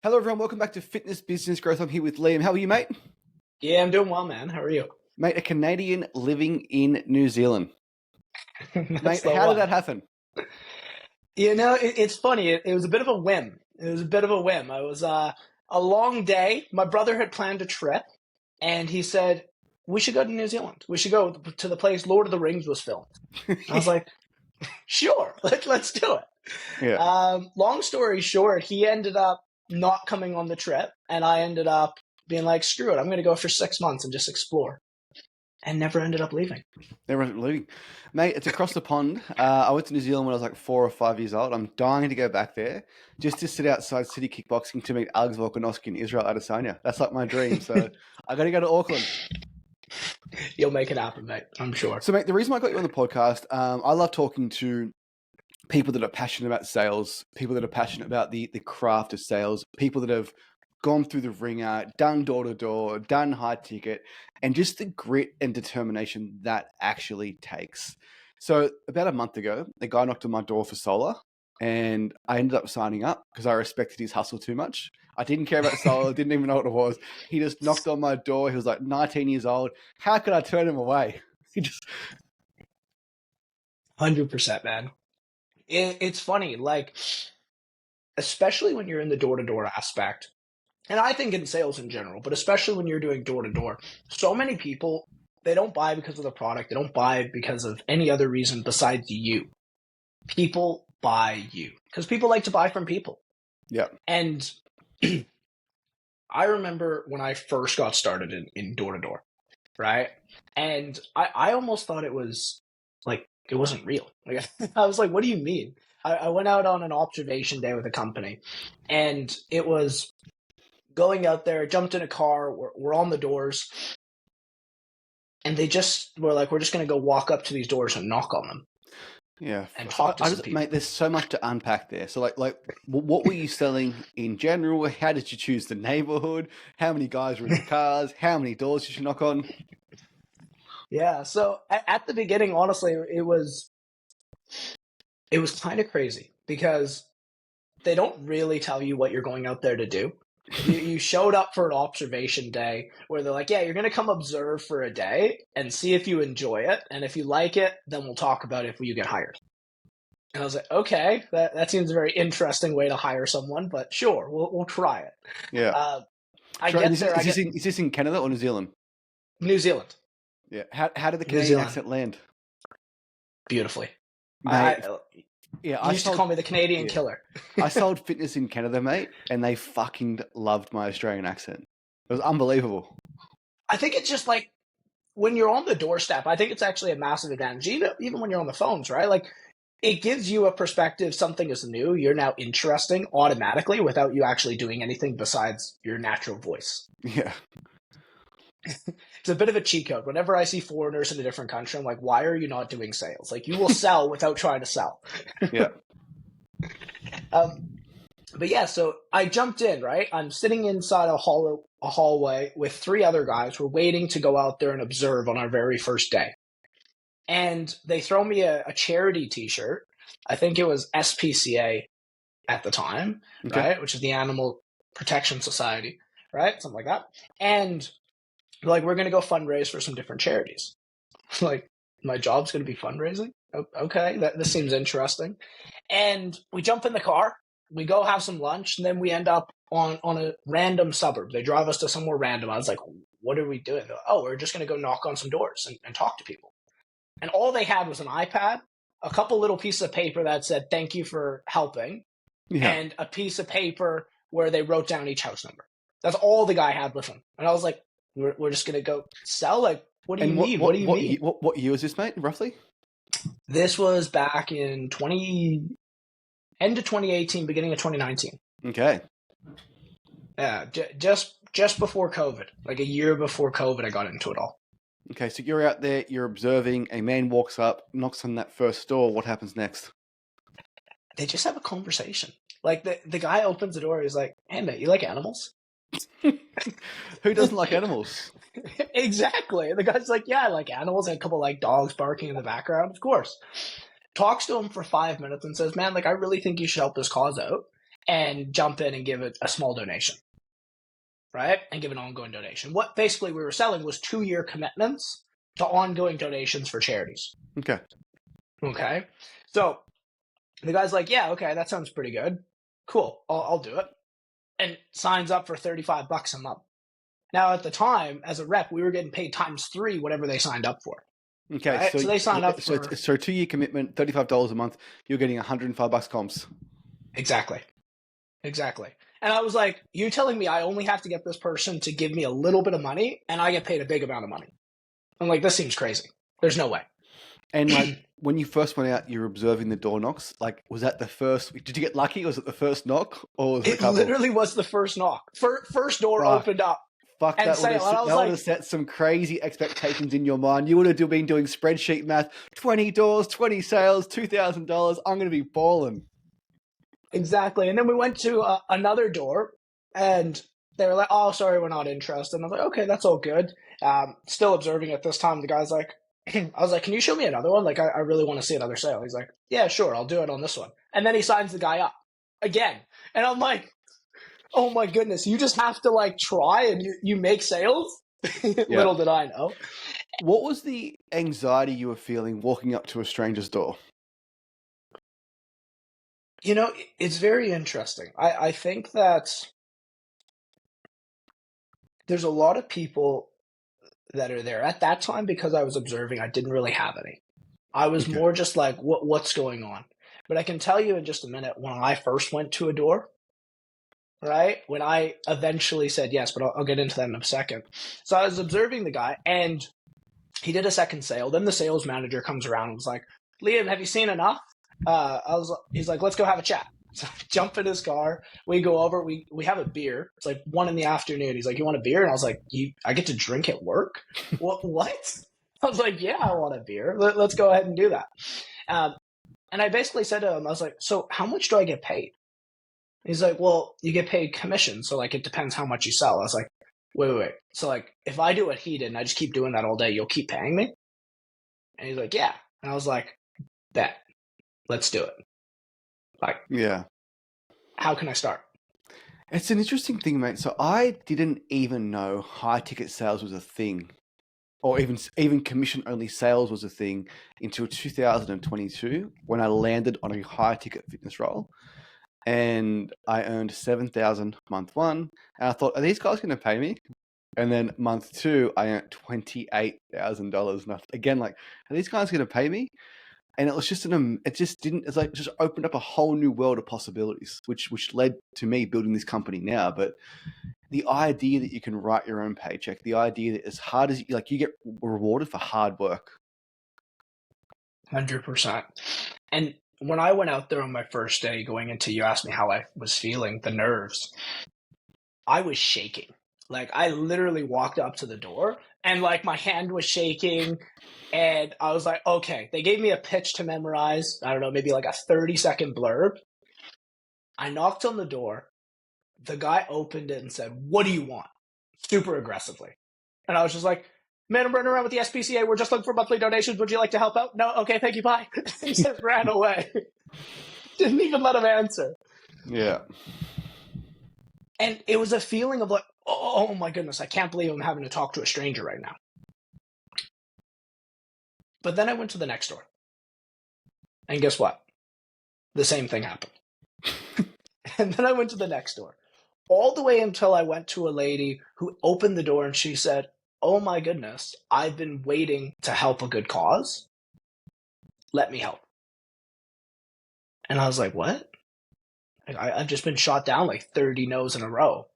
Hello, everyone. Welcome back to Fitness Business Growth. I'm here with Liam. How are you, mate? Yeah, I'm doing well, man. How are you? Mate, a Canadian living in New Zealand. That's Mate, the how did one. that happen? It's funny. It was a bit of a whim. It was a bit of a whim. I was a long day. My brother had planned a trip, and he said we should go to New Zealand. We should go to the place Lord of the Rings was filmed. I was like, sure, let's do it. Yeah. Long story short, he ended up not coming on the trip, and I ended up being like, screw it. I'm going to go for 6 months and just explore, and never ended up leaving. Never ended up leaving. Mate, it's across the pond. I went to New Zealand when I was like 4 or 5 years old. I'm dying to go back there just to sit outside City Kickboxing to meet Alex Volkanovski and Israel Adesanya. That's like my dream. So I got to go to Auckland. You'll make it happen, mate. I'm sure. So, mate, the reason I got you on the podcast, I love talking to people that are passionate about sales, people that are passionate about the craft of sales, people that have gone through the ringer, done door-to-door, done high ticket, and just the grit and determination that actually takes. So about a month ago, a guy knocked on my door for solar, and I ended up signing up because I respected his hustle too much. I didn't care about solar, didn't even know what it was. He just knocked on my door. He was like 19 years old. How could I turn him away? He just 100%, man. It's funny, like, especially when you're in the door-to-door aspect, and I think in sales in general, but especially when you're doing door-to-door, so many people, they don't buy because of the product. They don't buy because of any other reason besides you. People buy you because people like to buy from people. yeah. And I remember when I first got started in door-to-door, right? And I almost thought it was like, it wasn't real. Like, I was like, what do you mean? I went out on an observation day with a company, and it was going out there, jumped in a car, we're on the doors, and they just were like, we're just going to go walk up to these doors and knock on them. Yeah, and talk to some people. Mate, there's so much to unpack there. So, what were you selling in general? How did you choose the neighborhood? How many guys were in the cars? How many doors did you knock on? Yeah, so at the beginning, honestly, it was kind of crazy because they don't really tell you what you're going out there to do. You showed up for an observation day where they're like, yeah, you're going to come observe for a day and see if you enjoy it. And if you like it, then we'll talk about if you get hired. And I was like, okay, that seems a very interesting way to hire someone, but sure, we'll try it. Yeah. Is this in Canada or New Zealand? New Zealand. Yeah. How did the Canadian accent land? Beautifully. Mate, you used to call me the Canadian killer. I sold fitness in Canada, mate, and they fucking loved my Australian accent. It was unbelievable. I think it's just like when you're on the doorstep, I think it's actually a massive advantage, even when you're on the phones, right? Like, it gives you a perspective, something is new, you're now interesting automatically without you actually doing anything besides your natural voice. Yeah. It's a bit of a cheat code. Whenever I see foreigners in a different country, I'm like, why are you not doing sales? Like, you will sell without trying to sell. Yeah. But yeah, so I jumped in, right? I'm sitting inside a hallway with 3 other guys. We're waiting to go out there and observe on our very first day. And they throw me a charity t-shirt. I think it was SPCA at the time, right? Which is the Animal Protection Society, right? Something like that. And they're like, we're going to go fundraise for some different charities. Like, my job's going to be fundraising? Okay, this seems interesting. And we jump in the car, we go have some lunch, and then we end up on a random suburb. They drive us to somewhere random. I was like, what are we doing? Like, oh, we're just going to go knock on some doors and talk to people. And all they had was an iPad, a couple little pieces of paper that said, thank you for helping, and a piece of paper where they wrote down each house number. That's all the guy had with him. And I was like, we're just going to go sell? Like, what do you mean? What do you mean? What year was this, mate, roughly? This was back in end of 2018, beginning of 2019. Okay. Yeah, just before COVID. Like a year before COVID, I got into it all. Okay, so you're out there, you're observing, a man walks up, knocks on that first door. What happens next? They just have a conversation. Like, the guy opens the door, he's like, hey, mate, you like animals? Who doesn't like animals? Exactly. The guy's like, yeah, I like animals. And a couple like dogs barking in the background, of course. Talks to him for 5 minutes and says, man, like, I really think you should help this cause out. and jump in and give it a small donation, right? And give an ongoing donation. What basically we were selling was 2-year commitments to ongoing donations for charities. Okay. Okay. So the guy's like, yeah, okay, that sounds pretty good. Cool, I'll do it. And signs up for $35 a month. Now, at the time, as a rep, we were getting paid times 3 whatever they signed up for. Okay, right? So they signed up for... So 2-year commitment, $35 a month, you're getting $105 comms. Exactly. And I was like, you telling me I only have to get this person to give me a little bit of money and I get paid a big amount of money? I'm like, this seems crazy. There's no way. And like when you first went out, you were observing the door knocks. Like, was that the first? Did you get lucky? Was it the first knock, or was it a couple? Literally was the first knock. First door opened up. Fuck, that would have set some crazy expectations in your mind. You would have been doing spreadsheet math. 20 doors, 20 sales, $2,000. I'm going to be balling. Exactly. And then we went to another door, and they were like, "Oh, sorry, we're not interested." And I was like, "Okay, that's all good." Still observing at this time. The guy's like, I was like, "Can you show me another one? Like, I really want to see another sale." He's like, "Yeah, sure, I'll do it on this one." And then he signs the guy up again, and I'm like, "Oh my goodness, you just have to like try and you make sales." Little did I know. What was the anxiety you were feeling walking up to a stranger's door? You know, it's very interesting. I think that there's a lot of people that are there at that time. Because I was observing, I didn't really have any. I was more just like, what's going on? But I can tell you in just a minute, when I first went to a door, right? When I eventually said yes, but I'll get into that in a second. So I was observing the guy, and he did a second sale. Then the sales manager comes around and was like, "Liam, have you seen enough?" He's like, "Let's go have a chat." So I jump in his car. We go over. We have a beer. It's like 1 PM. He's like, "You want a beer?" And I was like, I get to drink at work? What? I was like, "Yeah, I want a beer. Let's go ahead and do that." And I basically said to him, I was like, "So how much do I get paid?" He's like, "Well, you get paid commission. So like, it depends how much you sell." I was like, wait. So like, if I do what he did and I just keep doing that all day, you'll keep paying me? And he's like, "Yeah." And I was like, "Bet. Let's do it." Like, yeah. How can I start? It's an interesting thing, mate. So I didn't even know high ticket sales was a thing, or even commission only sales was a thing until 2022 when I landed on a high ticket fitness role, and I earned 7,000 month 1, and I thought, are these guys going to pay me? And then month 2, I earned $28,000. And again, like, are these guys going to pay me? And it was just just opened up a whole new world of possibilities, which led to me building this company now. But the idea that you can write your own paycheck, the idea that as hard as you get rewarded for hard work. 100%. And when I went out there on my first day going into, you asked me how I was feeling, the nerves, I was shaking. Like, I literally walked up to the door and like my hand was shaking. And I was like, okay, they gave me a pitch to memorize. I don't know, maybe like a 30-second blurb. I knocked on the door. The guy opened it and said, "What do you want?" Super aggressively. And I was just like, "Man, I'm running around with the SPCA. We're just looking for monthly donations. Would you like to help out?" "No." "Okay, thank you, bye." He just ran away. Didn't even let him answer. Yeah. And it was a feeling of like, oh my goodness, I can't believe I'm having to talk to a stranger right now. But then I went to the next door. And guess what? The same thing happened. And then I went to the next door. All the way until I went to a lady who opened the door and she said, "Oh my goodness, I've been waiting to help a good cause. Let me help." And I was like, what? I've just been shot down like 30 no's in a row.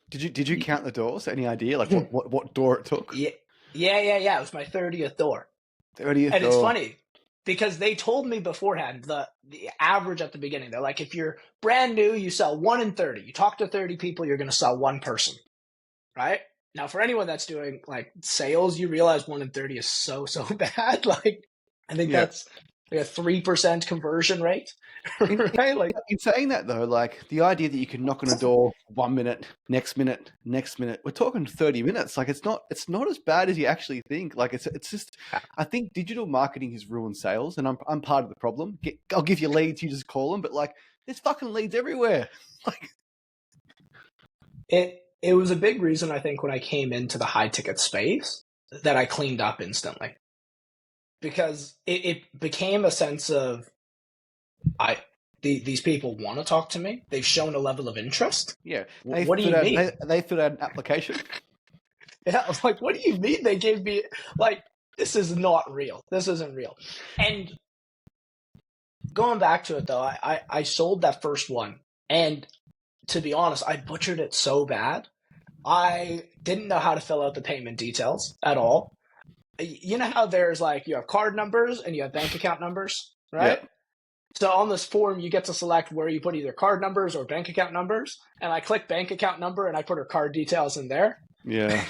Did you count the doors? Any idea like what door it took? Yeah. It was my 30th door. 30th and door. It's funny because they told me beforehand the average at the beginning. They're like, if you're brand new, you sell 1 in 30. You talk to 30 people, you're going to sell 1 person, right? Now, for anyone that's doing like sales, you realize 1 in 30 is so bad. Like, I think that's like a 3% conversion rate, right? Like, in saying that though, like the idea that you can knock on a door 1 minute, next minute, we're talking 30 minutes. Like it's not as bad as you actually think. Like it's just, I think digital marketing has ruined sales, and I'm part of the problem. I'll give you leads, you just call them, but like There's fucking leads everywhere. Like, It was a big reason I think when I came into the high ticket space that I cleaned up instantly because it became a sense of I these people want to talk to me. They've shown a level of interest. yeah, What do you mean? they filled out an application. Yeah, I was like, what do you mean they gave me like this is not real. This isn't real. And going back to it though, I sold that first one, and to be honest, I butchered it so bad. I didn't know how to fill out the payment details at all. You know how there's like you have card numbers and you have bank account numbers, right? Yeah, So on this form, you get to select where you put either card numbers or bank account numbers. And I click bank account number and I put her card details in there. yeah.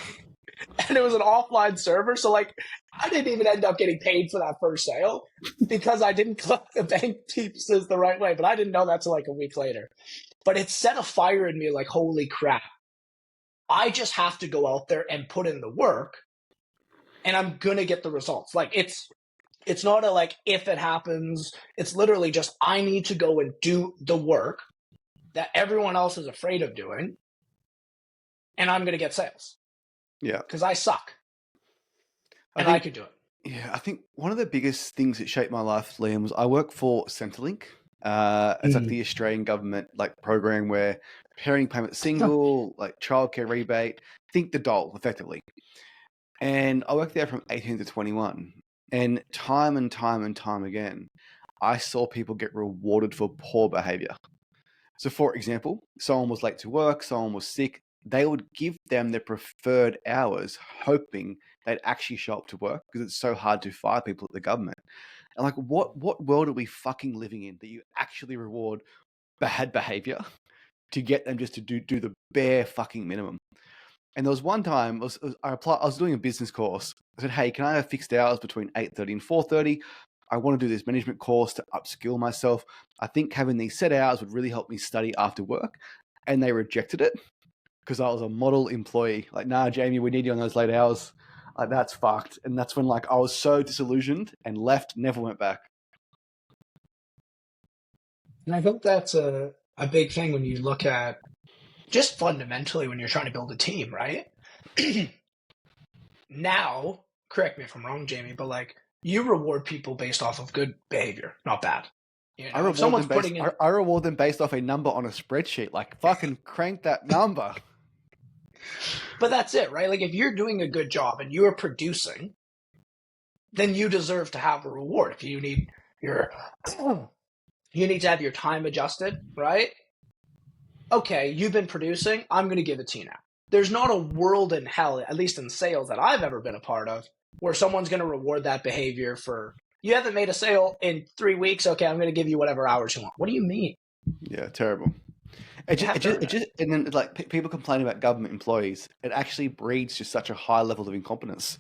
And it was an offline server. So like I didn't even end up getting paid for that first sale because I didn't click the bank pieces the right way. But I didn't know that till like a week later. But it set a fire in me like, holy crap. I just have to go out there and put in the work and I'm going to get the results. Like it's not a like if it happens. It's literally just I need to go and do the work that everyone else is afraid of doing, and I'm going to get sales. Yeah, because I suck, and I could do it. Yeah, I think one of the biggest things that shaped my life, Liam, was I work for Centrelink. It's like the Australian government like program where parenting payment single, like childcare rebate, think the dole effectively. And I worked there from 18 to 21. And time and time and time again, I saw people get rewarded for poor behavior. So, for example, someone was late to work, someone was sick, they would give them their preferred hours, hoping they'd actually show up to work because it's so hard to fire people at the government. And like, what world are we fucking living in that you actually reward bad behavior to get them just to do the bare fucking minimum? And there was one time I was doing a business course. I said, "Hey, can I have fixed hours between 8:30 and 4:30? I want to do this management course to upskill myself. I think having these set hours would really help me study after work." And they rejected it because I was a model employee. Like, nah, Jamie, we need you on those late hours. Like, that's fucked. And that's when like I was so disillusioned and left, never went back. And I think that's a big thing when you look at just fundamentally when you're trying to build a team, right? Now, correct me if I'm wrong, Jamie, but like you reward people based off of good behavior, not bad. You know, if someone's putting in, I reward them based off a number on a spreadsheet. Like, fucking crank that number. but that's it, right? Like if you're doing a good job and you are producing, then you deserve to have a reward. If you need your you need to have your time adjusted, right? Okay, you've been producing, I'm going to give it to you now. There's not a world in hell, at least in sales that I've ever been a part of, where someone's going to reward that behavior for, you haven't made a sale in 3 weeks, okay, I'm going to give you whatever hours you want. What do you mean? Yeah, terrible. It just, and then like people complain about government employees. It actually breeds just such a high level of incompetence.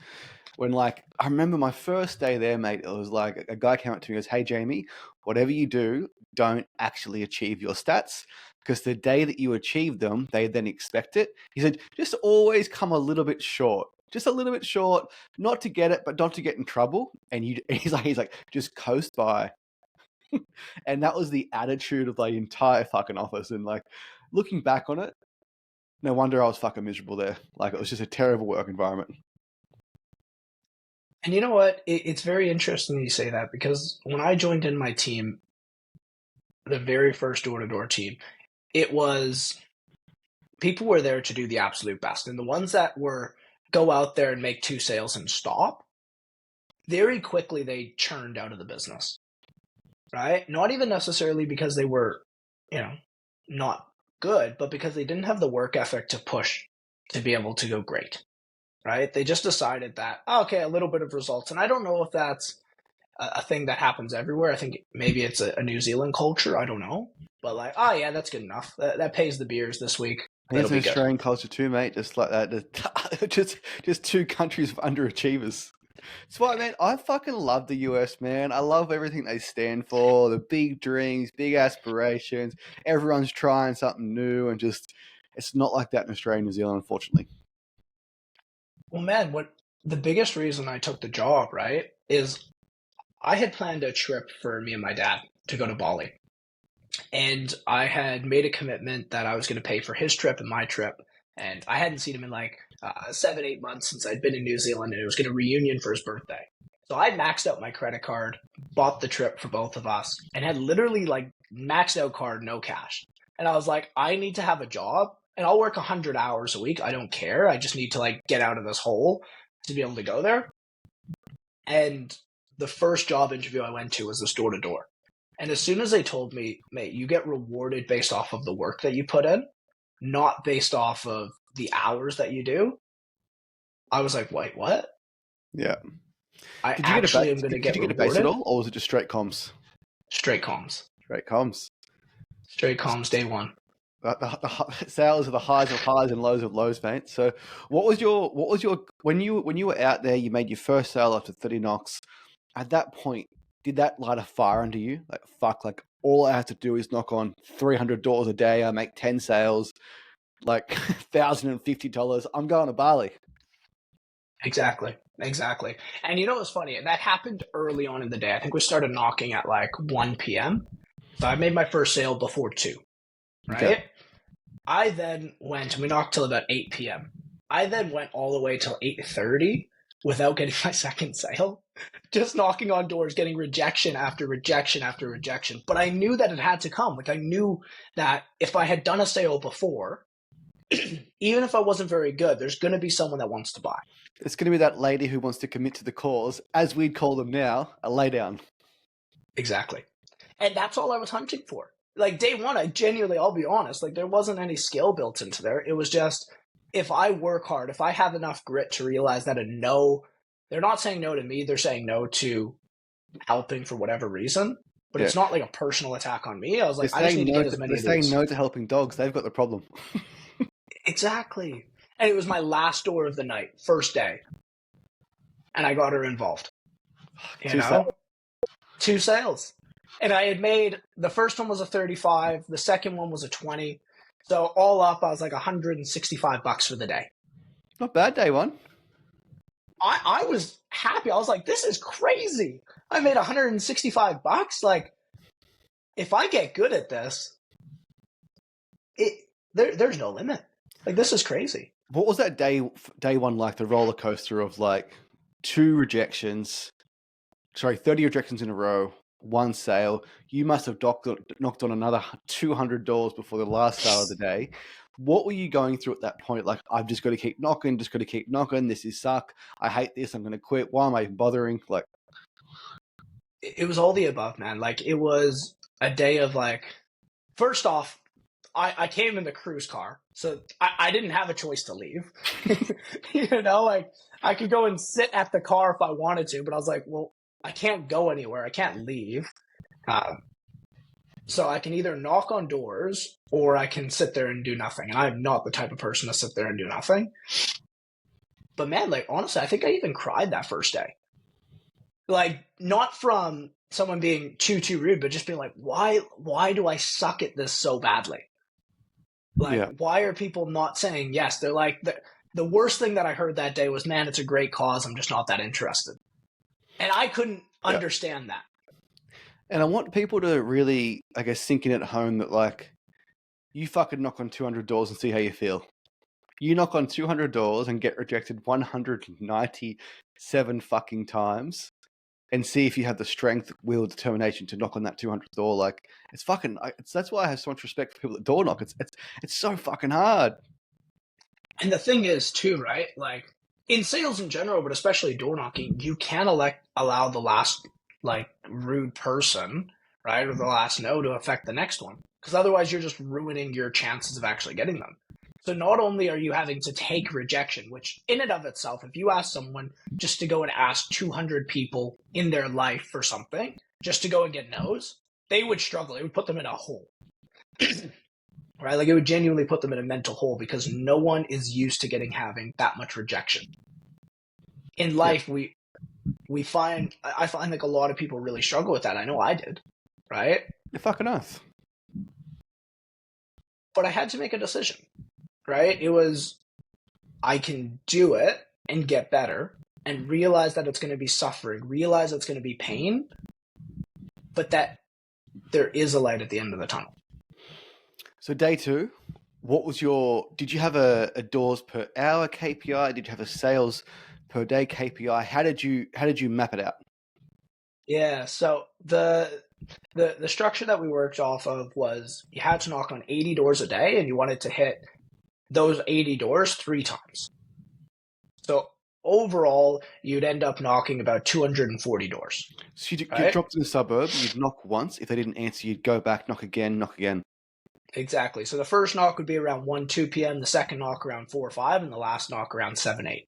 When like I remember my first day there, mate, it was like a guy came up to me and goes, "Hey, Jamie, whatever you do, don't actually achieve your stats because the day that you achieve them, they then expect it." He said, "Just always come a little bit short." Just a little bit short, not to get it, but not to get in trouble. And he's like, just coast by. And that was the attitude of the entire fucking office. And like looking back on it, no wonder I was fucking miserable there. Like it was just a terrible work environment. And you know what? It's very interesting you say that because when I joined in my team, the very first door-to-door team, it was people were there to do the absolute best. And the ones that were go out there and make 2 sales and stop, very quickly they churned out of the business. Right? Not even necessarily because they were, not good, but because they didn't have the work ethic to push to be able to go great. Right? They just decided that, okay, a little bit of results. And I don't know if that's a thing that happens everywhere. I think maybe it's a New Zealand culture. I don't know. But like, oh yeah, that's good enough. That pays the beers this week. It's an Australian culture too, mate. Just like that. just 2 countries of underachievers. That's why, man, I fucking love the US, man. I love everything they stand for. The big dreams, big aspirations. Everyone's trying something new and just, it's not like that in Australia and New Zealand, unfortunately. Well, man, the biggest reason I took the job, right, is I had planned a trip for me and my dad to go to Bali. And I had made a commitment that I was going to pay for his trip and my trip. And I hadn't seen him in like 7, 8 months since I'd been in New Zealand, and it was going to reunion for his birthday. So I maxed out my credit card, bought the trip for both of us, and had literally like maxed out card, no cash. And I was like, I need to have a job, and I'll work 100 hours a week. I don't care. I just need to like get out of this hole to be able to go there. And the first job interview I went to was this door to door. And as soon as they told me, mate, you get rewarded based off of the work that you put in, not based off of the hours that you do, I was like, wait, what? Yeah. I Did you actually am going to get Did you get a base rewarded? at all, or was it just straight comms? Straight comms. Straight comms. Straight comms day one. The sales are the highs of highs and lows of lows, mate. So, what was your when you were out there? You made your first sale after 30 knocks. At that point, did that light a fire under you? Like, fuck, like all I have to do is knock on $300 a day. I make 10 sales, like $1,050. I'm going to Bali. Exactly. And you know what's funny? That happened early on in the day. I think we started knocking at like 1 p.m. So I made my first sale before 2, right? Okay. I then went, and we knocked till about 8 p.m. I then went all the way till 8:30 without getting my second sale, just knocking on doors, getting rejection after rejection after rejection. But I knew that it had to come. Like I knew that if I had done a sale before, even if I wasn't very good, there's going to be someone that wants to buy. It's going to be that lady who wants to commit to the cause, as we'd call them now, a laydown. Exactly. And that's all I was hunting for. Like day one, I genuinely, I'll be honest, like there wasn't any skill built into there. It was just, if I work hard, if I have enough grit to realize that a no, they're not saying no to me, they're saying no to helping for whatever reason. But it's not like a personal attack on me. I was like, I just need to get as many of these. They're saying no to helping dogs. They've got the problem. Exactly. And it was my last door of the night, first day. And I got her involved. Two sales. And I had made, the first one was a 35, the second one was a 20. So all up, I was like $165 for the day. Not bad, day one. I was happy. I was like, this is crazy. I made $165. Like, if I get good at this, there's no limit. Like, this is crazy. What was that day one like, the roller coaster of like 30 rejections in a row, one sale? You must have knocked on another $200 before the last sale of the day. What were you going through at that point? Like, I've just got to keep knocking, this is suck, I hate this, I'm going to quit, why am I even bothering? Like, it was all the above, man. Like, it was a day of like, first off, I came in the cruise car, so I didn't have a choice to leave. Like I could go and sit at the car if I wanted to, but I was like, well, I can't go anywhere. I can't leave. So I can either knock on doors or I can sit there and do nothing. And I'm not the type of person to sit there and do nothing. But man, like honestly, I think I even cried that first day. Like not from someone being too rude, but just being like, why do I suck at this so badly? Like, why are people not saying yes? They're like, the worst thing that I heard that day was, man, it's a great cause. I'm just not that interested. And I couldn't understand that. And I want people to really, I guess, sink in at home that like, you fucking knock on 200 doors and see how you feel. You knock on 200 doors and get rejected 197 fucking times, and see if you have the strength, will, determination to knock on that 200th door. Like, it's fucking. That's why I have so much respect for people that door knock. It's so fucking hard. And the thing is, too, right? Like in sales in general, but especially door knocking, you can allow the last like rude person, right, or the last no to affect the next one, because otherwise you're just ruining your chances of actually getting them. So not only are you having to take rejection, which in and of itself, if you ask someone just to go and ask 200 people in their life for something, just to go and get no's, they would struggle. It would put them in a hole. Right? Like it would genuinely put them in a mental hole because no one is used to having that much rejection. In life, I find like a lot of people really struggle with that. I know I did, right? You're fucking us. But I had to make a decision. Right? It was, I can do it and get better and realize that it's going to be suffering, realize it's going to be pain, but that there is a light at the end of the tunnel. So day 2, did you have a doors per hour KPI? Did you have a sales per day KPI? How did you map it out? Yeah, so the structure that we worked off of was you had to knock on 80 doors a day, and you wanted to hit those 80 doors 3 times. So overall, you'd end up knocking about 240 doors. So you right? dropped in the suburb, you'd knock once. If they didn't answer, you'd go back, knock again, knock again. Exactly. So the first knock would be around 1, 2 p.m., the second knock around 4 or 5, and the last knock around 7, 8.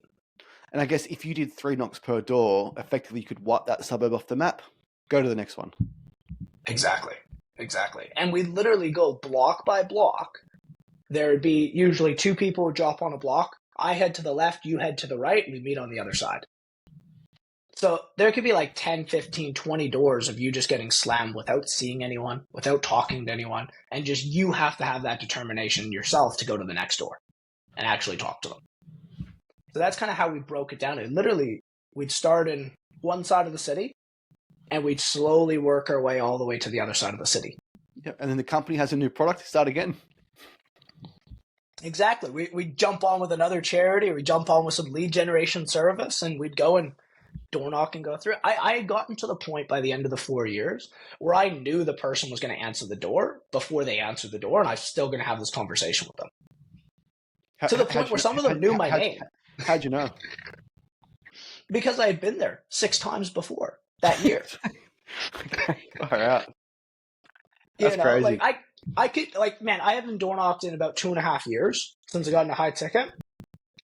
And I guess if you did 3 knocks per door, effectively you could wipe that suburb off the map, go to the next one. Exactly. And we'd literally go block by block. There would be usually 2 people would drop on a block. I head to the left, you head to the right, and we meet on the other side. So there could be like 10, 15, 20 doors of you just getting slammed without seeing anyone, without talking to anyone, and just you have to have that determination yourself to go to the next door and actually talk to them. So that's kind of how we broke it down. And literally, we'd start in one side of the city, and we'd slowly work our way all the way to the other side of the city. Yep. And then the company has a new product, start again. Exactly. We'd jump on with another charity, or we'd jump on with some lead generation service, and we'd go and door knock and go through. I had gotten to the point by the end of the 4 years where I knew the person was going to answer the door before they answered the door, and I was still going to have this conversation with them. To the point where some of them knew my name. How'd you know? Because I had been there 6 times before that year. All right. That's crazy. Like I could, like, man, I haven't door knocked in about 2.5 years since I got into high ticket.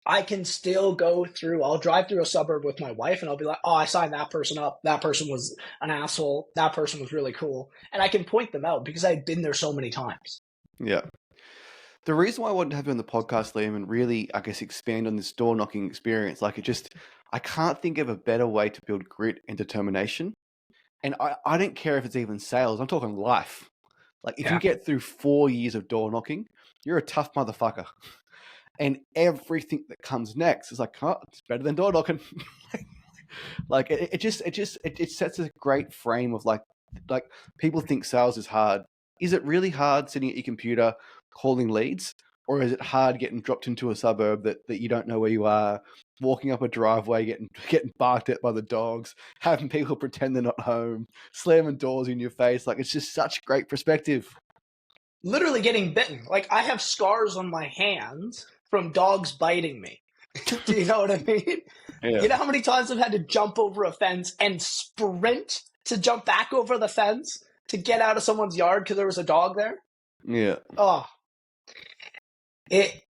I can still go through, I'll drive through a suburb with my wife and I'll be like, oh, I signed that person up. That person was an asshole. That person was really cool. And I can point them out because I've been there so many times. Yeah. The reason why I wanted to have you on the podcast, Liam, and really, I guess, expand on this door knocking experience, I can't think of a better way to build grit and determination. And I don't care if it's even sales. I'm talking life. Like, if you get through 4 years of door knocking, you're a tough motherfucker. And everything that comes next is like, oh, it's better than door knocking. Like, it sets a great frame of like people think sales is hard. Is it really hard sitting at your computer calling leads? Or is it hard getting dropped into a suburb that you don't know where you are, walking up a driveway, getting barked at by the dogs, having people pretend they're not home, slamming doors in your face? Like, it's just such great perspective. Literally getting bitten. Like, I have scars on my hands from dogs biting me. Do you know what I mean? Yeah. You know how many times I've had to jump over a fence and sprint to jump back over the fence to get out of someone's yard because there was a dog there? Yeah. Oh. It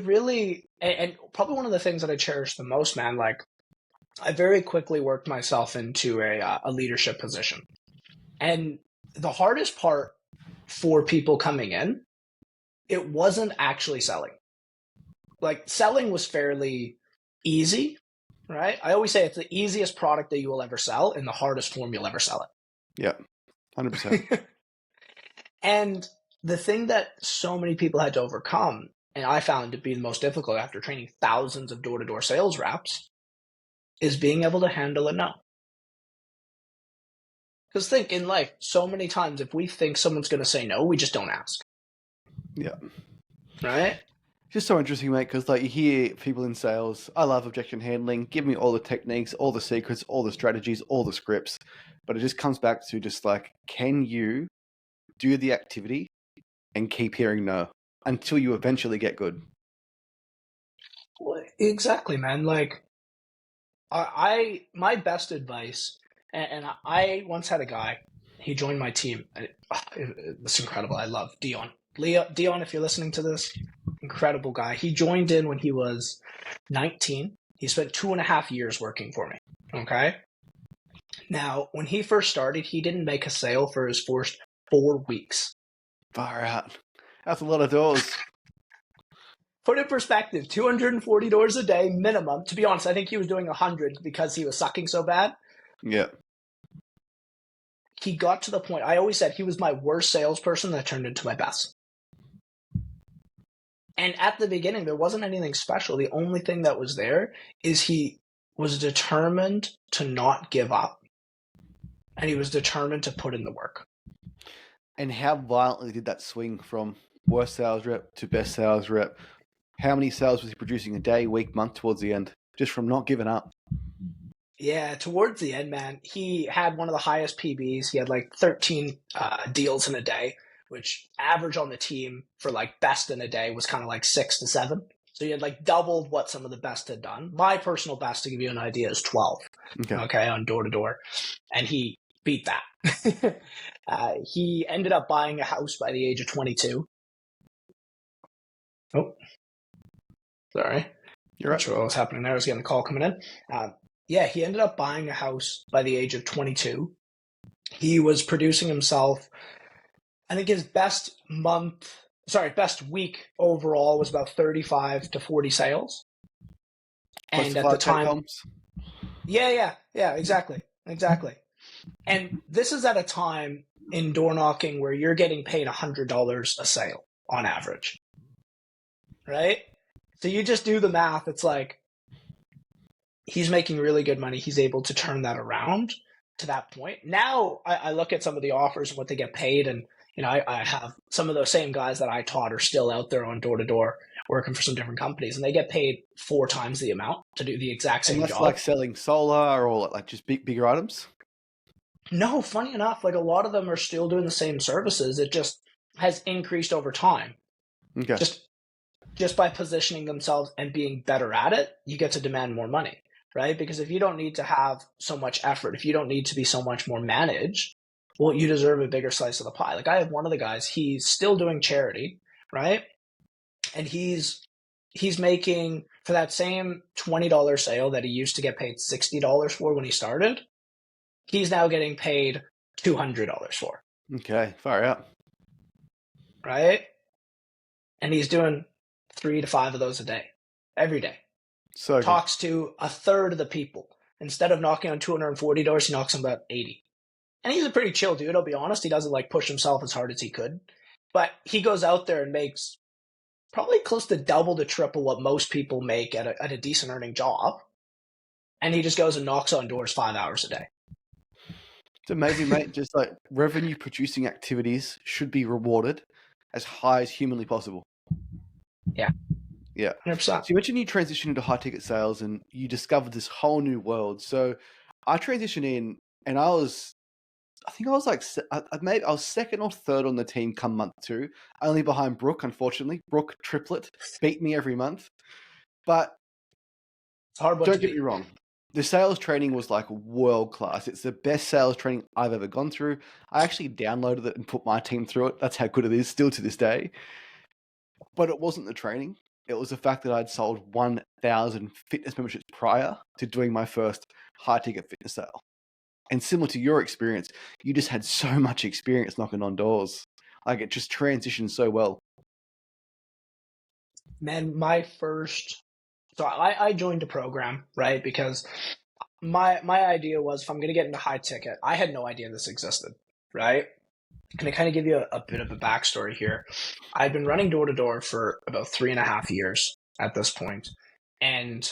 really, and probably one of the things that I cherish the most, man, like, I very quickly worked myself into a leadership position. And the hardest part for people coming in, it wasn't actually selling. Like, selling was fairly easy, right? I always say it's the easiest product that you will ever sell in the hardest form you'll ever sell it. Yeah, 100%. And the thing that so many people had to overcome, and I found to be the most difficult after training thousands of door-to-door sales reps, is being able to handle a no. Because think, in life, so many times if we think someone's going to say no, we just don't ask. Yeah. Right? Just so interesting, mate, because like you hear people in sales, I love objection handling, give me all the techniques, all the secrets, all the strategies, all the scripts. But it just comes back to just like, can you do the activity and keep hearing no until you eventually get good? Well, exactly, man. Like, my best advice, and I once had a guy, he joined my team. It's incredible. I love Dion. Dion, if you're listening to this, incredible guy. He joined in when he was 19. He spent 2.5 years working for me. Okay. Now, when he first started, he didn't make a sale for his first 4 weeks. Far out. That's a lot of doors. Put in perspective, 240 doors a day minimum. To be honest, I think he was doing 100 because he was sucking so bad. Yeah. He got to the point, I always said he was my worst salesperson that turned into my best. And at the beginning, there wasn't anything special. The only thing that was there is he was determined to not give up. and he was determined to put in the work. And how violently did that swing from worst sales rep to best sales rep? How many sales was he producing a day, week, month towards the end, just from not giving up? Yeah, towards the end, man, he had one of the highest PBs. He had like 13 deals in a day, which average on the team for like best in a day was kind of like 6 to 7. So he had like doubled what some of the best had done. My personal best, to give you an idea, is 12. Okay, on door to door, and he beat that. He ended up buying a house by the age of 22. Oh, sorry. You're Not right. sure what was happening there. I was getting a call coming in. Yeah, he ended up buying a house by the age of 22. He was producing himself, I think his best week overall was about 35 to 40 sales. Plus And the at the 5K time, comps. yeah, exactly. And this is at a time in door knocking where you're getting paid $100 a sale on average, right? So you just do the math. It's like, he's making really good money. He's able to turn that around to that point. Now I look at some of the offers and what they get paid, and I have some of those same guys that I taught are still out there on door to door working for some different companies, and they get paid 4 times the amount to do the exact And same that's job. like selling solar or like just bigger items? No, funny enough, like a lot of them are still doing the same services. It just has increased over time. Okay. Just by positioning themselves and being better at it, you get to demand more money, right? Because if you don't need to have so much effort, if you don't need to be so much more managed, well, you deserve a bigger slice of the pie. Like I have one of the guys, he's still doing charity, right? And he's making, for that same $20 sale that he used to get paid $60 for when he started, he's now getting paid $200 for, Okay, far out. right? And he's doing 3 to 5 of those a day, every day. So good. Talks to a third of the people. Instead of knocking on 240 doors, he knocks on about 80. And he's a pretty chill dude, I'll be honest. He doesn't like push himself as hard as he could. But he goes out there and makes probably close to double to triple what most people make at a decent earning job. And he just goes and knocks on doors 5 hours a day. It's amazing, mate. Just like revenue producing activities should be rewarded as high as humanly possible. Yeah. Yeah. 100%. So you mentioned you transitioned into high ticket sales and you discovered this whole new world. So I transitioned in and I was second or third on the team come month 2, only behind Brooke, unfortunately. Brooke triplet beat me every month. But It's a hard one don't to get beat. me wrong. The sales training was like world class. It's the best sales training I've ever gone through. I actually downloaded it and put my team through it. That's how good it is still to this day. But it wasn't the training. It was the fact that I'd sold 1,000 fitness memberships prior to doing my first high ticket fitness sale. And similar to your experience, you just had so much experience knocking on doors. Like it just transitioned so well. Man, so I joined a program, right? Because my idea was, if I'm going to get into high ticket, I had no idea this existed, right? And to kind of give you a bit of a backstory here, I've been running door to door for about 3.5 years at this point, and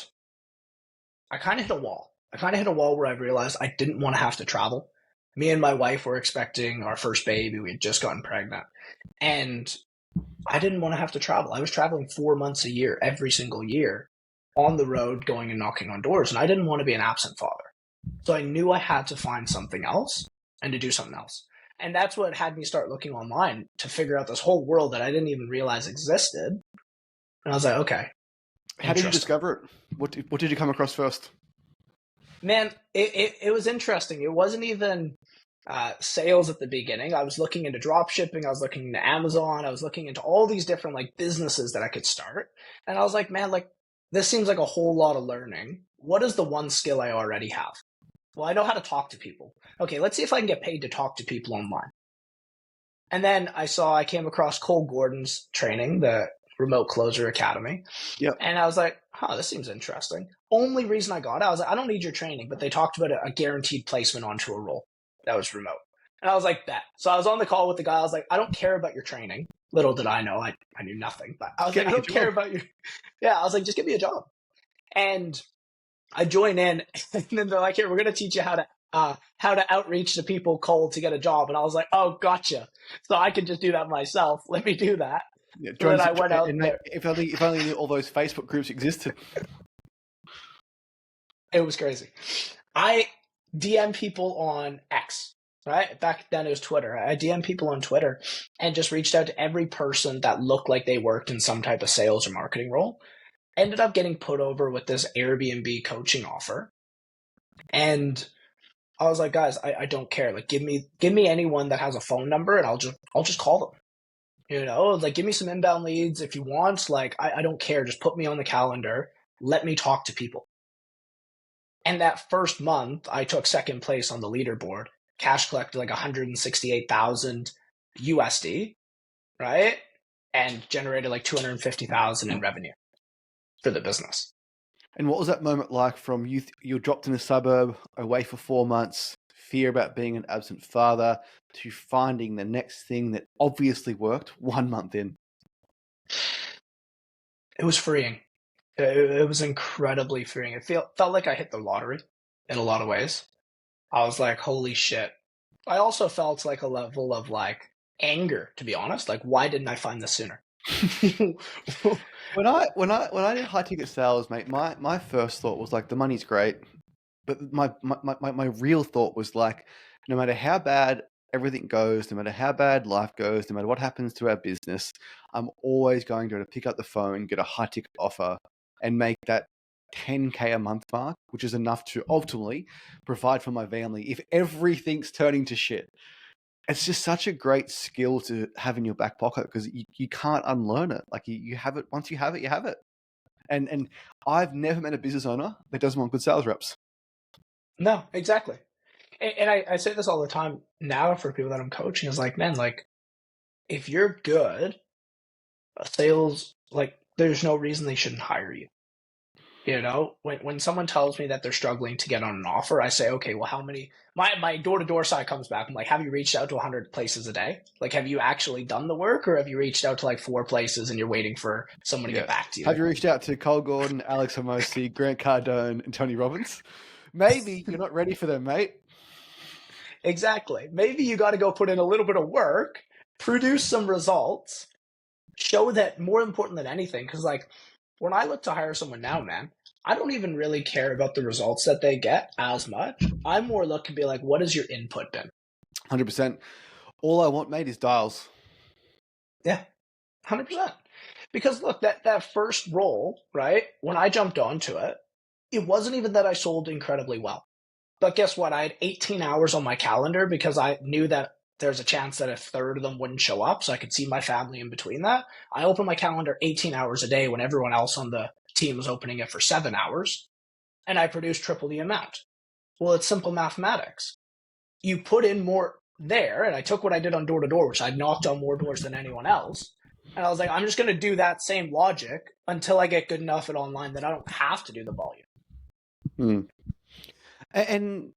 I kind of hit a wall. Where I realized I didn't want to have to travel. Me and my wife were expecting our first baby. We had just gotten pregnant, and I didn't want to have to travel. I was traveling 4 months a year, every single year, on the road, going and knocking on doors, and I didn't want to be an absent father. So I knew I had to find something else and to do something else. And that's what had me start looking online to figure out this whole world that I didn't even realize existed. And I was like, okay. How did you discover it? What did you come across first? Man, it was interesting. It wasn't even sales at the beginning. I was looking into drop shipping. I was looking into Amazon. I was looking into all these different like businesses that I could start. And I was like, man, like this seems like a whole lot of learning. What is the one skill I already have? Well, I know how to talk to people. Okay, let's see if I can get paid to talk to people online. And then I came across Cole Gordon's training, the Remote Closer Academy. Yep. And I was like, this seems interesting. Only reason I got it, I was like, I don't need your training, but they talked about a guaranteed placement onto a role that was remote. And I was like, bet. So I was on the call with the guy. I was like, I don't care about your training. Little did I know, I knew nothing. But I was like, I don't care about your... Yeah, I was like, just give me a job. And I join in, and then they're like, here, we're going to teach you how to how to outreach to people cold to get a job. And I was like, oh, gotcha. So I can just do that myself. Let me do that. Yeah, So then drones, I went out and mate, there. if only knew all those Facebook groups existed. It was crazy. I DM people on X, right? Back then it was Twitter. I DM people on Twitter and just reached out to every person that looked like they worked in some type of sales or marketing role. Ended up getting put over with this Airbnb coaching offer. And I was like, guys, I don't care. Like, give me anyone that has a phone number, and I'll just call them. You know, like, give me some inbound leads if you want. Like, I don't care. Just put me on the calendar. Let me talk to people. And that first month, I took second place on the leaderboard. Cash collected like 168,000 USD, right? And generated like 250,000 in revenue for the business. And what was that moment like from you dropped in a suburb, away for 4 months, fear about being an absent father, to finding the next thing that obviously worked 1 month in? It was freeing. It was incredibly freeing. It felt like I hit the lottery in a lot of ways. I was like, holy shit. I also felt like a level of like anger, to be honest. Like, why didn't I find this sooner? When I did high ticket sales, mate, my first thought was like, the money's great, but my real thought was like, no matter how bad everything goes, no matter how bad life goes, no matter what happens to our business, I'm always going to pick up the phone, get a high ticket offer, and make that 10K a month mark, which is enough to ultimately provide for my family if everything's turning to shit. It's just such a great skill to have in your back pocket, because you can't unlearn it. Like, you have it. Once you have it, you have it. And I've never met a business owner that doesn't want good sales reps. No, exactly. And I say this all the time now for people that I'm coaching is like, man, like, if you're good, sales, like, there's no reason they shouldn't hire you. You know, when someone tells me that they're struggling to get on an offer, I say, okay, well, how many? My door-to-door side comes back. I'm like, have you reached out to 100 places a day? Like, have you actually done the work, or have you reached out to like 4 places and you're waiting for someone to get back to you? Have you reached out to Cole Gordon, Alex Hermosi, Grant Cardone, and Tony Robbins? Maybe you're not ready for them, mate. Exactly. Maybe you got to go put in a little bit of work, produce some results, show that, more important than anything, because like, when I look to hire someone now, man, I don't even really care about the results that they get as much. I'm more looking to be like, what has your input been? 100%. All I want, mate, is dials. Yeah, 100%. Because look, that first role, right? When I jumped onto it, it wasn't even that I sold incredibly well. But guess what? I had 18 hours on my calendar because I knew that there's a chance that a third of them wouldn't show up, so I could see my family in between that. I opened my calendar 18 hours a day when everyone else on the team was opening it for 7 hours, and I produced triple the amount. Well, it's simple mathematics. You put in more there, and I took what I did on door to door, which I knocked on more doors than anyone else. And I was like, I'm just going to do that same logic until I get good enough at online that I don't have to do the volume. And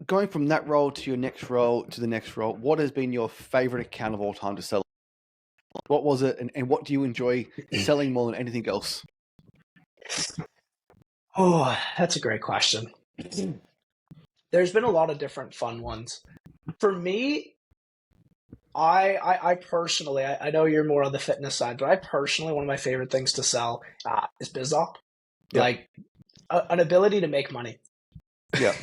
going from that role to your next role to the next role, what has been your favorite account of all time to sell? What was it, and what do you enjoy selling more than anything else? Oh, that's a great question. There's been a lot of different fun ones. For me, I personally, I know you're more on the fitness side, but I personally, one of my favorite things to sell is BizOp. Yep. Like an ability to make money. Yeah.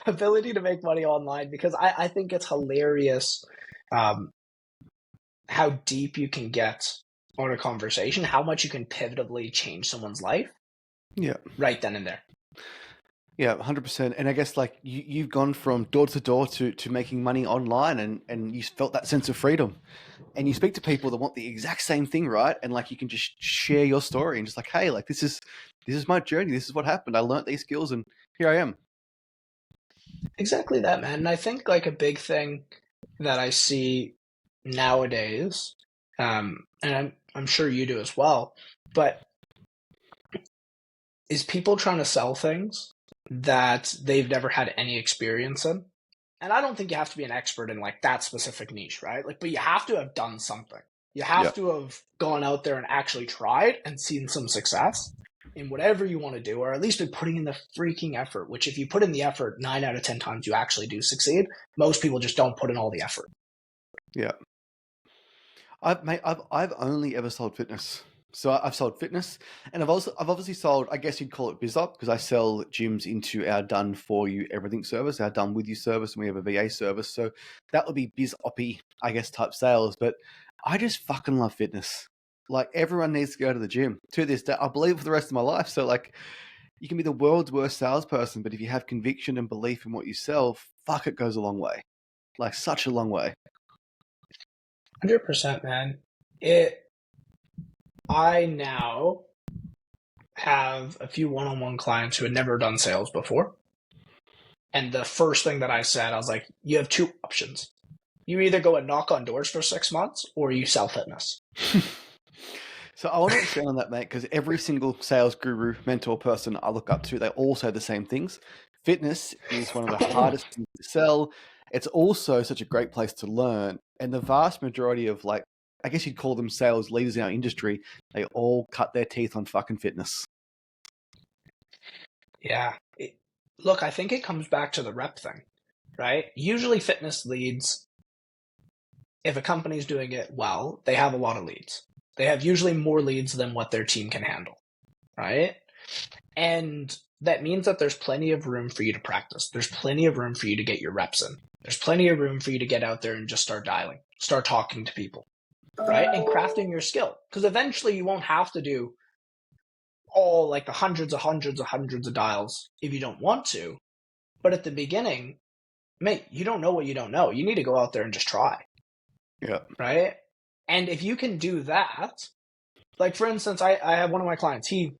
Ability to make money online, because I think it's hilarious how deep you can get on a conversation, how much you can pivotably change someone's life. Yeah. Right then and there. Yeah, 100%. And I guess like you've gone from door to door to making money online, and you felt that sense of freedom. And you speak to people that want the exact same thing, right? And like, you can just share your story and just like, hey, like, this is my journey. This is what happened. I learned these skills and here I am. Exactly that, man. And I think like a big thing that I see nowadays, and I'm sure you do as well, but is people trying to sell things that they've never had any experience in. And I don't think you have to be an expert in like that specific niche, right? Like, but you have to have done something. You have to have gone out there and actually tried and seen some success. in whatever you want to do, or at least be putting in the freaking effort, which if you put in the effort 9 out of 10 times, you actually do succeed. Most people just don't put in all the effort. Yeah. I've only ever sold fitness. So I've sold fitness, and I've obviously sold, I guess you'd call it BizOp, because I sell gyms into our done for you everything service, our done with you service, and we have a VA service. So that would be BizOppy, I guess, type sales. But I just fucking love fitness. Like, everyone needs to go to the gym. To this day, I believe for the rest of my life. So like, you can be the world's worst salesperson, but if you have conviction and belief in what you sell, fuck, it goes a long way. Like, such a long way. 100%, man. I now have a few one-on-one clients who had never done sales before. And the first thing that I said, I was like, you have two options. You either go and knock on doors for 6 months, or you sell fitness. So I want to expand on that, mate, because every single sales guru, mentor person I look up to, they all say the same things. Fitness is one of the hardest things to sell. It's also such a great place to learn. And the vast majority of, like, I guess you'd call them sales leaders in our industry, they all cut their teeth on fucking fitness. Yeah. Look, I think it comes back to the rep thing, right? Usually fitness leads, if a company's doing it well, they have a lot of leads. They have usually more leads than what their team can handle, right? And that means that there's plenty of room for you to practice. There's plenty of room for you to get your reps in. There's plenty of room for you to get out there and just start dialing, start talking to people, right? And crafting your skill. Because eventually you won't have to do all like the hundreds of dials if you don't want to. But at the beginning, mate, you don't know what you don't know. You need to go out there and just try. Yeah. Right? And if you can do that, like for instance, I have one of my clients, he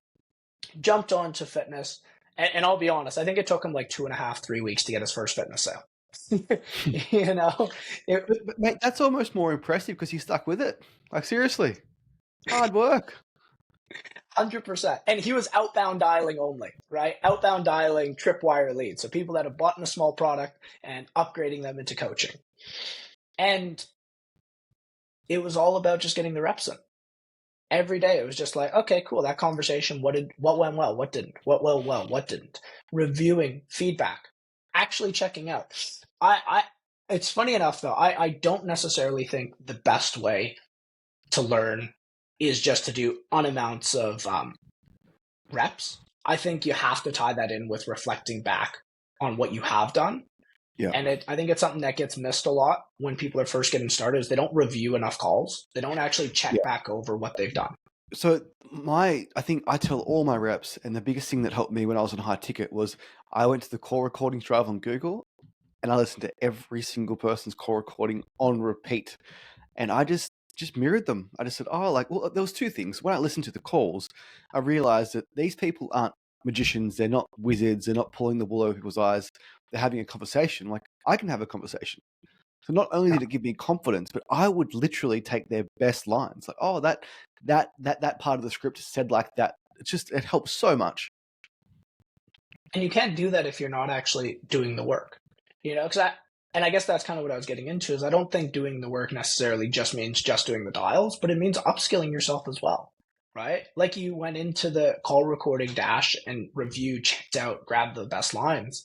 jumped onto fitness, and I'll be honest, I think it took him like 2.5, 3 weeks to get his first fitness sale. You know, but, mate, that's almost more impressive because he stuck with it. Like, seriously, hard work. 100%. And he was outbound dialing only, right? Outbound dialing tripwire leads. So people that have bought a small product and upgrading them into coaching. And it was all about just getting the reps in. Every day it was just like, okay, cool, that conversation, what went well, what didn't, what went well, what didn't. Reviewing feedback, actually checking out. It's funny enough though, I don't necessarily think the best way to learn is just to do unamounts of reps. I think you have to tie that in with reflecting back on what you have done. Yeah. And I think it's something that gets missed a lot when people are first getting started is they don't review enough calls. They don't actually check back over what they've done. So I think I tell all my reps, and the biggest thing that helped me when I was on high ticket was I went to the call recordings drive on Google and I listened to every single person's call recording on repeat. And I just mirrored them. I just said, well, there was two things. When I listened to the calls, I realized that these people aren't magicians. They're not wizards. They're not pulling the wool over people's eyes. They're having a conversation. Like, I can have a conversation. So not only did it give me confidence, but I would literally take their best lines. Like, that part of the script said like that. It helps so much. And you can't do that if you're not actually doing the work, you know, and I guess that's kind of what I was getting into is I don't think doing the work necessarily just means just doing the dials, but it means upskilling yourself as well, right? Like you went into the call recording dash and reviewed, checked out, grabbed the best lines.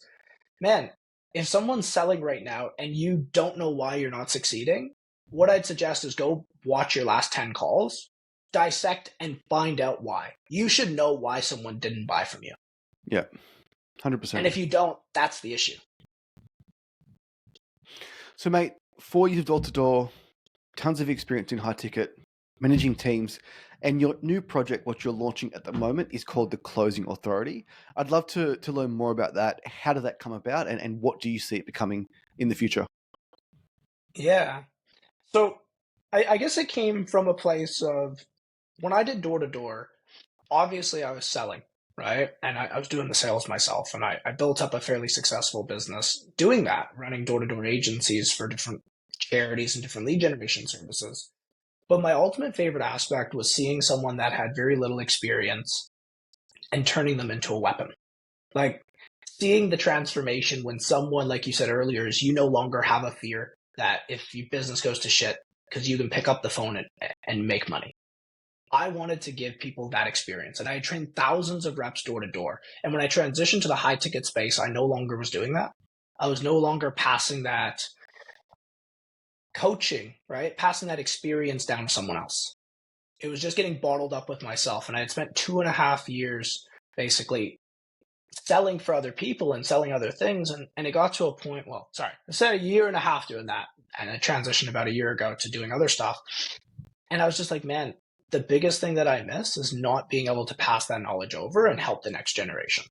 Man, if someone's selling right now and you don't know why you're not succeeding, what I'd suggest is go watch your last 10 calls, dissect and find out why. You should know why someone didn't buy from you. Yeah, 100%. And if you don't, that's the issue. So, mate, 4 years of door-to-door, tons of experience in high ticket, managing teams, and your new project, what you're launching at the moment, is called the Closing Authority. I'd love to learn more about that. How did that come about, and what do you see it becoming in the future? Yeah. So I guess it came from a place of when I did door-to-door, obviously I was selling, right? And I was doing the sales myself, and I built up a fairly successful business doing that, running door-to-door agencies for different charities and different lead generation services. But my ultimate favorite aspect was seeing someone that had very little experience and turning them into a weapon. Like seeing the transformation when someone, like you said earlier, is you no longer have a fear that if your business goes to shit, because you can pick up the phone and make money. I wanted to give people that experience. And I trained thousands of reps door to door. And when I transitioned to the high ticket space, I no longer was doing that. I was no longer passing that coaching, right? Passing that experience down to someone else. It was just getting bottled up with myself. And I had spent 2.5 years basically selling for other people and selling other things. And it got to a point, I said a year and a half doing that. And I transitioned about a year ago to doing other stuff. And I was just like, man, the biggest thing that I miss is not being able to pass that knowledge over and help the next generation.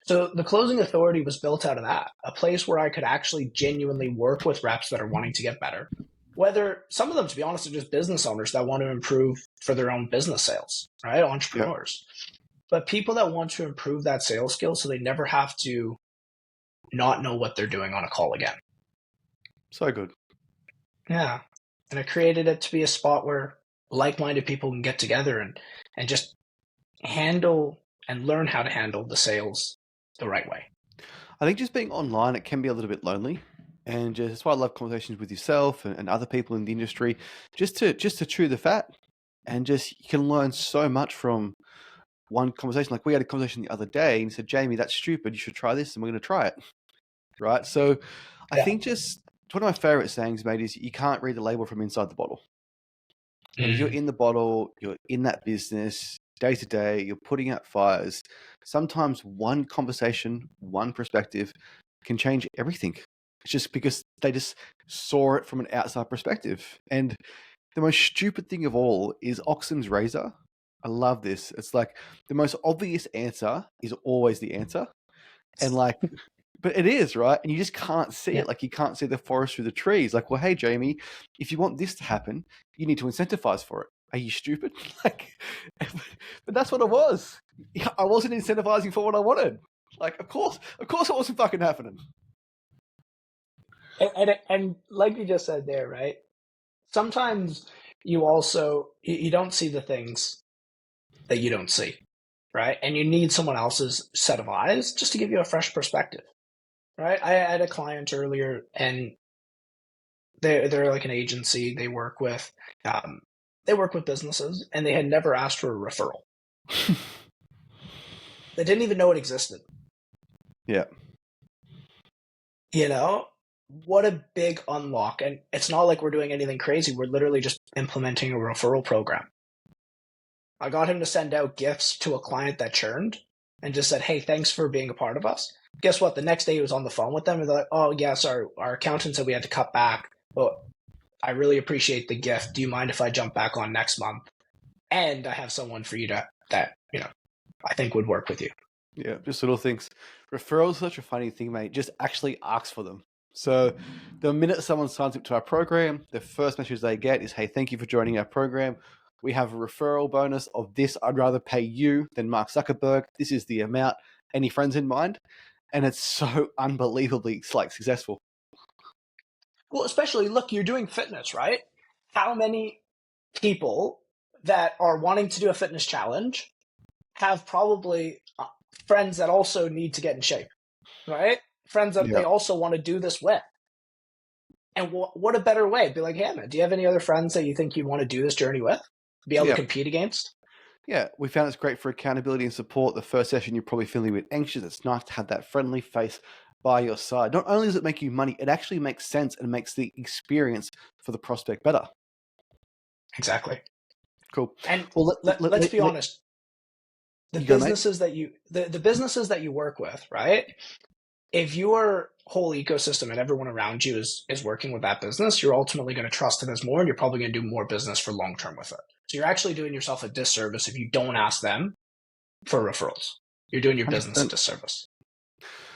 So the Closing Authority was built out of that, a place where I could actually genuinely work with reps that are wanting to get better. Whether some of them, to be honest, are just business owners that want to improve for their own business sales, right? Entrepreneurs. Yep. But people that want to improve that sales skill so they never have to not know what they're doing on a call again. So good. Yeah. And I created it to be a spot where like-minded people can get together and just handle and learn how to handle the sales the right way. I think just being online, it can be a little bit lonely. And that's why I love conversations with yourself and other people in the industry, just to chew the fat. And just, you can learn so much from one conversation. Like we had a conversation the other day and he said, Jamie, that's stupid. You should try this and we're going to try it. Right. So I think just one of my favorite sayings, mate, is you can't read the label from inside the bottle. And if you're in the bottle, you're in that business day to day, you're putting out fires. Sometimes one conversation, one perspective can change everything. It's just because they just saw it from an outside perspective. And the most stupid thing of all is Oxen's razor. I love this. It's like the most obvious answer is always the answer. And like, but it is, right? And you just can't see it. Like you can't see the forest through the trees. Like, well, hey, Jamie, if you want this to happen, you need to incentivize for it. Are you stupid? Like, but that's what it was. I wasn't incentivizing for what I wanted. Like, of course it wasn't fucking happening. And like you just said there, right? Sometimes you also, you don't see the things that you don't see, right? And you need someone else's set of eyes just to give you a fresh perspective, right? I had a client earlier and they're like an agency. They work with businesses and they had never asked for a referral. They didn't even know it existed. Yeah. You know, what a big unlock. And it's not like we're doing anything crazy. We're literally just implementing a referral program. I got him to send out gifts to a client that churned and just said, hey, thanks for being a part of us. Guess what? The next day he was on the phone with them and they're like, oh, yes, our accountant said we had to cut back. But I really appreciate the gift. Do you mind if I jump back on next month? And I have someone for you that I think would work with you. Yeah, just little things. Referrals are such a funny thing, mate. Just actually ask for them. So the minute someone signs up to our program, the first message they get is, hey, thank you for joining our program. We have a referral bonus of this. I'd rather pay you than Mark Zuckerberg. This is the amount. Any friends in mind? And it's so unbelievably successful. Well, especially, look, you're doing fitness, right? How many people that are wanting to do a fitness challenge have probably friends that also need to get in shape, right? Friends that they also want to do this with. And what a better way? Be like, hey, man, do you have any other friends that you think you want to do this journey with? Be able to compete against? Yeah, we found it's great for accountability and support. The first session, you're probably feeling a bit anxious. It's nice to have that friendly face by your side. Not only does it make you money, it actually makes sense and makes the experience for the prospect better. Exactly. Cool. And let's be honest. The businesses that you work with, right? If your whole ecosystem and everyone around you is working with that business, you're ultimately going to trust it as more and you're probably going to do more business for long term with it. So you're actually doing yourself a disservice if you don't ask them for referrals. You're doing your 100%. Business a disservice.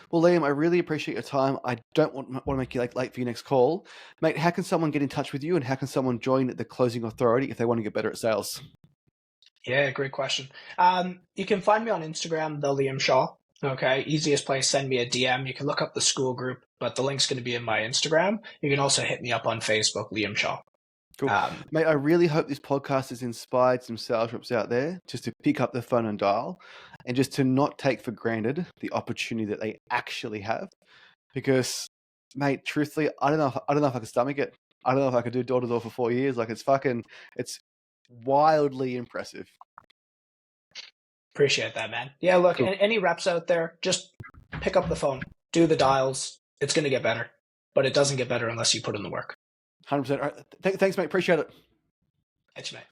Well, Liam, I really appreciate your time. I don't want to make you late for your next call. Mate, how can someone get in touch with you and how can someone join the Closing Authority if they want to get better at sales? Yeah, great question. You can find me on Instagram, the Liam Shaw. Okay, easiest place, send me a DM. You can look up the school group, but the link's going to be in my Instagram. You can also hit me up on Facebook, Liam Shaw. Cool. Mate, I really hope this podcast has inspired some sales reps out there just to pick up the phone and dial and just to not take for granted the opportunity that they actually have. Because, mate, truthfully, I don't know if I can stomach it. I don't know if I could do door to door for 4 years. Like it's wildly impressive. Appreciate that, man. Yeah, look, Cool. any reps out there, just pick up the phone, do the dials. It's going to get better, but it doesn't get better unless you put in the work. 100%. All right. Thanks, mate. Appreciate it. Thanks, mate.